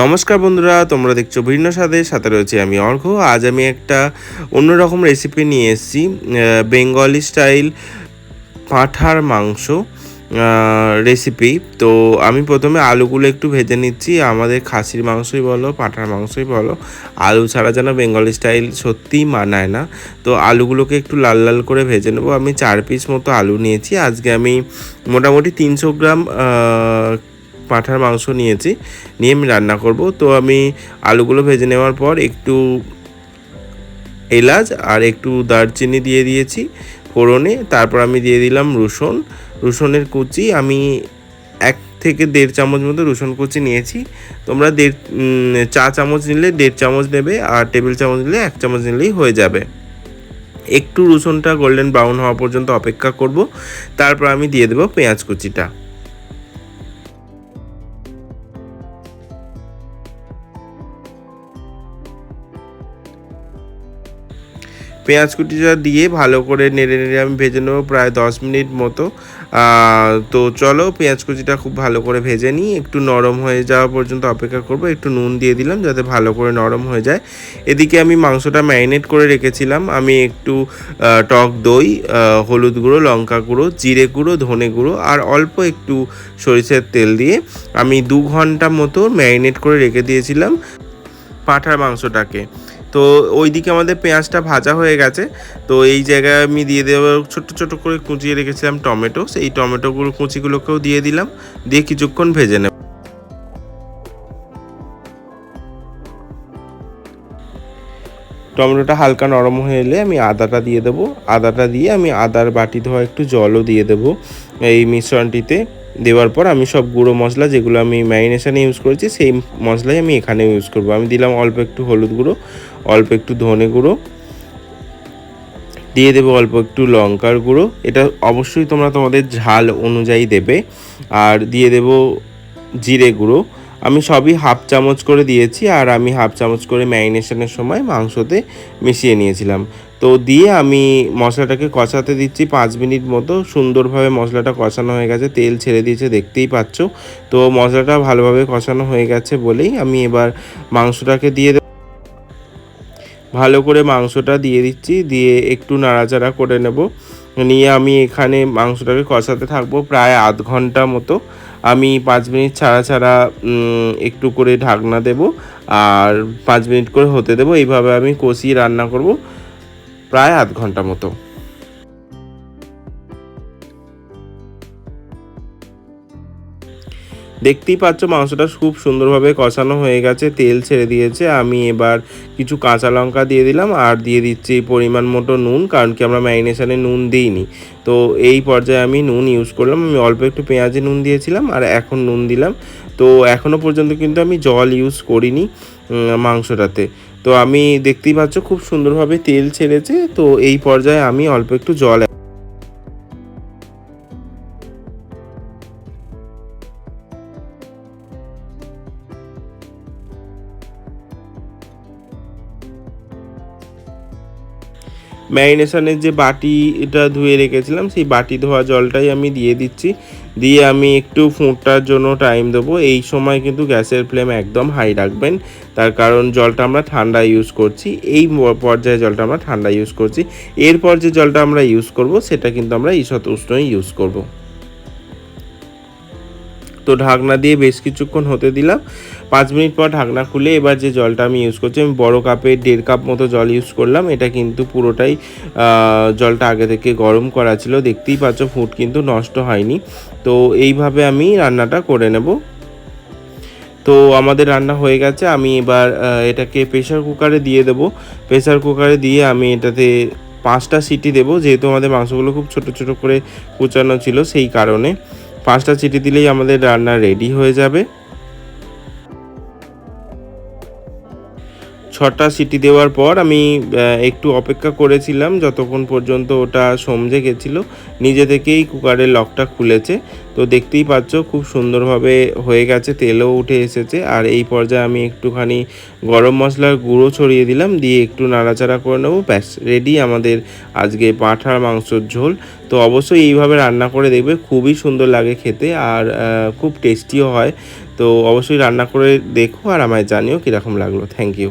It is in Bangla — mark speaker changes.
Speaker 1: নমস্কার বন্ধুরা, তোমরা দেখছো ভিন্ন স্বাদের সাথে রয়েছে আমি অর্ঘ্য। আজ আমি একটা অন্যরকম রেসিপি নিয়ে এসেছি, বেঙ্গলি স্টাইল পাঁঠার মাংস রেসিপি। তো আমি প্রথমে আলুগুলো একটু ভেজে নিচ্ছি। আমাদের খাসির মাংসই বলো, পাঁঠার মাংসই বলো, আলু ছাড়া যেন বেঙ্গলি স্টাইল সত্যিই মানায় না। তো আলুগুলোকে একটু লাল লাল করে ভেজে নেবো। আমি 4 পিস মতো আলু নিয়েছি। আজকে আমি মোটামুটি 300 গ্রাম পাঁঠার মাংস নিয়েছি, নিয়ে আমি রান্না করব। তো আমি আলুগুলো ভেজে নেওয়ার পর একটু এলাচ আর একটু দারচিনি দিয়ে দিয়েছি ফোড়নে। তারপর আমি দিয়ে দিলাম রসুনের কুচি। আমি 1 থেকে 1.5 চামচ মতো রসুন কুচি নিয়েছি। তোমরা চা চামচ নিলে 1.5 চামচ নেবে, আর টেবিল চামচ নিলে 1 চামচ নিলেই হয়ে যাবে। একটু রসুনটা গোল্ডেন ব্রাউন হওয়া পর্যন্ত অপেক্ষা করব। তারপর আমি দিয়ে দেবো পেঁয়াজ কুচিটা। পেঁয়াজ কুচিটা দিয়ে ভালো করে নেড়ে নেড়ে আমি ভেজে নেবো প্রায় 10 মিনিট মতো। তো চলো পেঁয়াজ কুচিটা খুব ভালো করে ভেজে নিই। একটু নরম হয়ে যাওয়া পর্যন্ত অপেক্ষা করব। একটু নুন দিয়ে দিলাম যাতে ভালো করে নরম হয়ে যায়। এদিকে আমি মাংসটা ম্যারিনেট করে রেখেছিলাম। আমি একটু টক দই, হলুদ গুঁড়ো, লঙ্কা গুঁড়ো, জিরে গুঁড়ো, ধনে গুঁড়ো আর অল্প একটু সরিষার তেল দিয়ে আমি 2 ঘন্টা মতো ম্যারিনেট করে রেখে দিয়েছিলাম পাঁঠার মাংসটাকে। তো ওইদিকে আমাদের পেঁয়াজটা ভাজা হয়ে গেছে। তো এই জায়গায় আমি দিয়ে দেবো ছোট্ট ছোট করে কুচিয়ে রেখেছিলাম টমেটো। সেই টমেটোগুলো কুচিগুলোকেও দিয়ে দিলাম, দিয়ে কিছুক্ষণ ভেজে নেব। টমেটোটা হালকা নরম হয়ে এলে আমি আদাটা দিয়ে দেবো। আদাটা দিয়ে আমি আদার বাটি ধোয়া একটু জলও দিয়ে দেবো এই মিশ্রণটিতে। দেওয়ার পর আমি সব গুঁড়ো মশলা যেগুলো আমি ম্যারিনেশনে ইউজ করেছি সেই মশলাই আমি এখানে ইউজ করবো। আমি দিলাম অল্প একটু হলুদ গুঁড়ো, অল্প একটু ধনে গুঁড়ো, দিয়ে দেবো অল্প একটু লঙ্কার গুঁড়ো। এটা অবশ্যই তোমরা তোমাদের ঝাল অনুযায়ী দেবে। আর দিয়ে দেবো জিরে গুঁড়ো। আমি সবই হাফ চামচ করে দিয়েছি, আর আমি হাফ চামচ করে ম্যারিনেশনের সময় মাংসতে মিশিয়ে নিয়েছিলাম। তো দিয়ে আমি মশলাটাকে কষাতে দিচ্ছি 5 মিনিট মতো। সুন্দরভাবে মশলাটা কষানো হয়ে গেছে, তেল ছেড়ে দিয়েছে দেখতেই পাচ্ছ। তো মশলাটা ভালোভাবে কষানো হয়ে গেছে বলেই আমি এবার মাংসটাকে দিয়ে ভালো করে মাংসটা দিয়ে দিচ্ছি, দিয়ে একটু নাড়াচাড়া করে নেব। নিয়ে আমি এখানে মাংসটাকে কষাতে থাকবো প্রায় আধ ঘন্টা মতো। আমি 5 মিনিট ছাড়া ছাড়া একটু করে ঢাকনা দেব, আর 5 মিনিট করে হতে দেবো। এইভাবে আমি কষিয়ে রান্না করব প্রায় আধ ঘন্টা মতো। দেখতেই পাচ্ছ মাংসটা খুব সুন্দরভাবে কষানো হয়ে গেছে, তেল ছেড়ে দিয়েছে। আমি এবার কিছু কাঁচা লঙ্কা দিয়ে দিলাম, আর দিয়ে দিচ্ছি পরিমাণ মতো নুন, কারণ কি আমরা ম্যারিনেশনে নুন দিইনি। তো এই পর্যায়ে আমি নুন ইউজ করলাম। আমি অল্প একটু পেঁয়াজে নুন দিয়েছিলাম, আর এখন নুন দিলাম। তো এখনও পর্যন্ত কিন্তু আমি জল ইউজ করিনি মাংসটাতে। তো আমি দেখতেই পাচ্ছ খুব সুন্দরভাবে তেল ছেড়েছে। তো এই পর্যায়ে আমি অল্প একটু জল ম্যারিনেশনের যে বাটিটা ধুয়ে রেখেছিলাম সেই বাটি ধোয়া জলটাই আমি দিয়ে দিচ্ছি। দিয়ে আমি একটু ফুটটার জন্য টাইম দেবো। এই সময় কিন্তু গ্যাসের ফ্লেম একদম হাই রাখবেন, তার কারণ জলটা আমরা ঠান্ডা ইউজ করছি। এই পর্যায়ে জলটা আমরা ঠান্ডা ইউজ করছি। এরপর যে জলটা আমরা ইউজ করব সেটা কিন্তু আমরা ঈষৎ উষ্ণই ইউজ করব। তো ঢাকনা দিয়ে বেশ কিছুক্ষণ হতে দিলাম। 5 মিনিট পর ঢাকনা খুলে এবার যে জলটা আমি ইউজ করছি, আমি বড় কাপে 1.5 কাপ মতো জল ইউজ করলাম। এটা কিন্তু পুরোটাই জলটা আগে থেকে গরম করা ছিল। দেখতেই পাচ্ছ ফুড কিন্তু নষ্ট হয়নি। তো এইভাবে আমি রান্নাটা করে নেব। তো আমাদের রান্না হয়ে গেছে। আমি এবার এটাকে প্রেসার কুকারে দিয়ে দেবো। প্রেসার কুকারে দিয়ে আমি এটাতে 5টা সিটি দেবো, যেহেতু আমাদের মাংসগুলো খুব ছোট ছোট করে কুচানো ছিল সেই কারণে। 5টা সিটি দিলেই আমাদের রান্না রেডি হয়ে যাবে। 6টা সিটি দেওয়ার পর আমি একটু অপেক্ষা করেছিলাম যতক্ষণ পর্যন্ত ওটা সমঝে গেছিলো। নিজে থেকেই কুকারের লকটা খুলেছে। তো দেখতেই পাচ্ছ খুব সুন্দরভাবে হয়ে গেছে, তেলও উঠে এসেছে। আর এই পর্যায়ে আমি একটুখানি গরম মশলার গুঁড়ো ছড়িয়ে দিলাম, দিয়ে একটু নাড়াচাড়া করে নেবো। ব্যাস রেডি আমাদের আজকে পাঁঠার মাংসর ঝোল। তো অবশ্যই এইভাবে রান্না করে দেখবে, খুবই সুন্দর লাগে খেতে, আর খুব টেস্টিও হয়। তো অবশ্যই রান্না করে দেখো আর আমায় জানিও কীরকম লাগলো। Thank you.